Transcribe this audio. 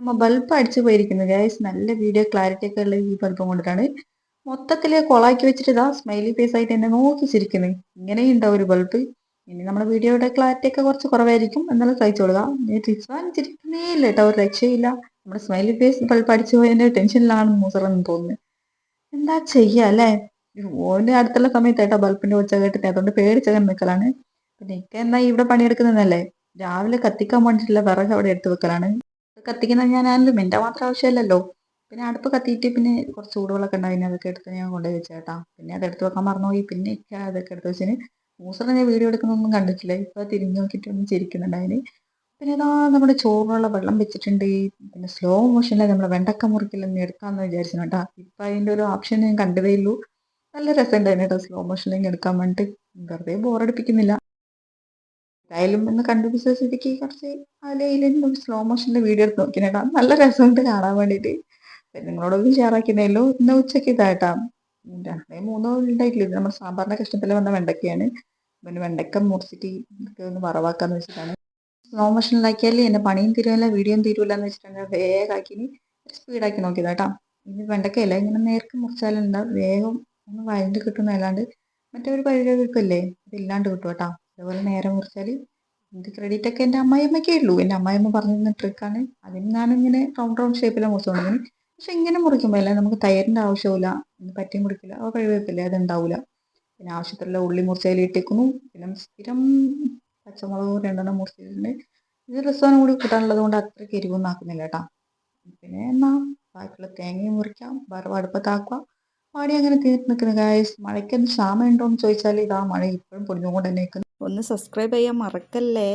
നമ്മ ബൾബ് അടിച്ചു പോയിരിക്കുന്നു ഗൈസ്. നല്ല വീഡിയോ ക്ലാരിറ്റി ഒക്കെ ഉള്ള ഈ ബൾബ് കൊണ്ടിട്ടാണ് മൊത്തത്തില് കൊളാക്കി വെച്ചിട്ട് ഇതാ സ്മൈലി ഫേസ് ആയിട്ട് എന്നെ നോക്കി ചിരിക്കുന്നത്. ഇങ്ങനെയും ഉണ്ടാവും ഒരു ബൾബ്. ഇനി നമ്മുടെ വീഡിയോയുടെ ക്ലാരിറ്റി ഒക്കെ കുറച്ച് കുറവായിരിക്കും, എന്നാലും സഹിച്ചു കൊടുക്കുക. റിസ്വാൻ ചിരിക്കുന്നേ ഇല്ല കേട്ടോ, ഒരു രക്ഷയില്ല. നമ്മുടെ സ്മൈലി ഫേസ് ബൾബ് അടിച്ചു പോയതിന്റെ ടെൻഷനിലാണ് മൂസറെന്ന് തോന്നുന്നത്. എന്താ ചെയ്യാ അല്ലേ? ഓന്റെ അടുത്തുള്ള സമയത്ത് കേട്ടോ ബൾബിന്റെ ഒച്ച കേട്ടിട്ട്, അതുകൊണ്ട് പേടിച്ചങ്ങനെ നിൽക്കലാണ്. പിന്നെ ഇക്ക എന്നാ ഇവിടെ പണിയെടുക്കുന്നതല്ലേ, രാവിലെ കത്തിക്കാൻ വേണ്ടിയിട്ടുള്ള വിറക് അവിടെ എടുത്തു വെക്കലാണ്. കത്തിക്കുന്നത് ഞാനായാലും എൻ്റെ മാത്രം ആവശ്യമല്ലല്ലോ. പിന്നെ അടുപ്പ് കത്തിയിട്ട് പിന്നെ കുറച്ച് ചൂടുവെള്ളമൊക്കെ ഉണ്ടായിരുന്നു, അതൊക്കെ എടുത്ത് ഞാൻ കൊണ്ടുപോയി വെച്ചേട്ടാ. പിന്നെ അത് എടുത്ത് വെക്കാൻ മറന്നുപോയി. പിന്നെ ഇക്ക അതൊക്കെ എടുത്ത് വെച്ചിന്. മൂസറിനെ ഞാൻ വീഡിയോ എടുക്കുന്നൊന്നും കണ്ടിട്ടില്ല, ഇപ്പൊ തിരിഞ്ഞു നോക്കിയിട്ടൊന്നും ചിരിക്കുന്നുണ്ടായിന്. പിന്നെ ഇതാ നമ്മുടെ ചോറിനുള്ള വെള്ളം വെച്ചിട്ടുണ്ട്. പിന്നെ സ്ലോ മോഷനിൽ നമ്മുടെ വെണ്ടക്ക മുറിക്കലൊന്നും എടുക്കാമെന്ന് വിചാരിച്ചു കേട്ടാ. ഇപ്പൊ അതിന്റെ ഒരു ഓപ്ഷൻ ഞാൻ കണ്ടതേ ഉള്ളൂ. നല്ല രസമുണ്ടായിരുന്നു കേട്ടോ സ്ലോ മോഷനിലേക്ക് എടുക്കാൻ വേണ്ടിട്ട്. വെറുതെ ബോറടിപ്പിക്കുന്നില്ല. എന്തായാലും ഒന്ന് കണ്ടുപിടിച്ച സ്ഥിതിക്ക് കുറച്ച് അതിലും സ്ലോ മോഷന്റെ വീഡിയോ എടുത്ത് നോക്കിനേട്ടാ. നല്ല രസമുണ്ട് കാണാൻ വേണ്ടിയിട്ട്. പിന്നെ നിങ്ങളോടൊന്നും ഷെയർ ആക്കിയതല്ലോ. ഇന്ന് ഉച്ചയ്ക്ക് ഇതായിട്ടാ. രണ്ടേ മൂന്നോ ഉണ്ടായിട്ടില്ല. ഇത് നമ്മുടെ സാമ്പാറിന്റെ കഷ്ണത്തിൽ വന്ന വെണ്ടക്കയാണ്. പിന്നെ വെണ്ടക്ക മുറിച്ചിട്ട് ഇതൊക്കെ ഒന്ന് വറവാക്കാന്ന് വെച്ചിട്ടാണ്. സ്ലോ മോഷനിലാക്കിയാൽ എൻ്റെ പണിയും തീരുമല്ല വീഡിയോയും തീരുമില്ല എന്ന് വെച്ചിട്ടാണ് വേഗമാക്കി സ്പീഡാക്കി നോക്കിയത് കേട്ടോ. ഇനി വെണ്ടക്കയല്ല, ഇങ്ങനെ നേർക്ക് മുറിച്ചാലുണ്ടാ വേഗം ഒന്ന് വഴണ്ട് കിട്ടുന്നതല്ലാണ്ട് മറ്റേ ഒരു പഴുകല്ലേ അതില്ലാണ്ട് കിട്ടും കേട്ടോ. അതുപോലെ നേരെ മുറിച്ചാൽ ഇത് ക്രെഡിറ്റ് ഒക്കെ എൻ്റെ അമ്മായിയമ്മയ്ക്കേ ഉള്ളൂ. എൻ്റെ അമ്മായിയമ്മ പറഞ്ഞിരുന്ന ട്രിക്കാണ്. അതിന് ഞാനിങ്ങനെ റൗണ്ട് റൗണ്ട് ഷേപ്പിലാണ് മുറിച്ചുകൊണ്ടിരുന്നത്. പക്ഷെ ഇങ്ങനെ മുറിക്കുമ്പോൾ അല്ലേ നമുക്ക് തൈരിൻ്റെ ആവശ്യമില്ല, പറ്റിയും പിടിക്കില്ല, അപ്പോൾ കഴിവേപ്പില്ലേ അതുണ്ടാവില്ല. പിന്നെ ആവശ്യത്തിലുള്ള ഉള്ളി മുറിച്ചതിൽ ഇട്ടേക്കുന്നു. പിന്നെ സ്ഥിരം പച്ചമുളക് രണ്ടെണ്ണം മുറിച്ചിട്ടുണ്ട്. ഇത് രസമാണ് കൂടി കൂട്ടാനുള്ളത് കൊണ്ട് അത്രയ്ക്ക് എരിവൊന്നും ആക്കുന്നില്ല കേട്ടോ. പിന്നെ എന്നാ ബാക്കിയുള്ള തേങ്ങയും മുറിക്കാം, വറവ് അടുപ്പത്താക്കുക. പാടി അങ്ങനെ തീർത്ത് നിൽക്കുന്ന ഗായ്സ്. മഴയ്ക്ക് ക്ഷാമം ഉണ്ടോ എന്ന് ചോദിച്ചാൽ ഇതാ മഴ ഇപ്പോഴും പൊടിഞ്ഞുകൊണ്ട് തന്നെ നിൽക്കുന്നു. ഒന്ന് സബ്സ്ക്രൈബ് ചെയ്യാൻ മറക്കല്ലേ.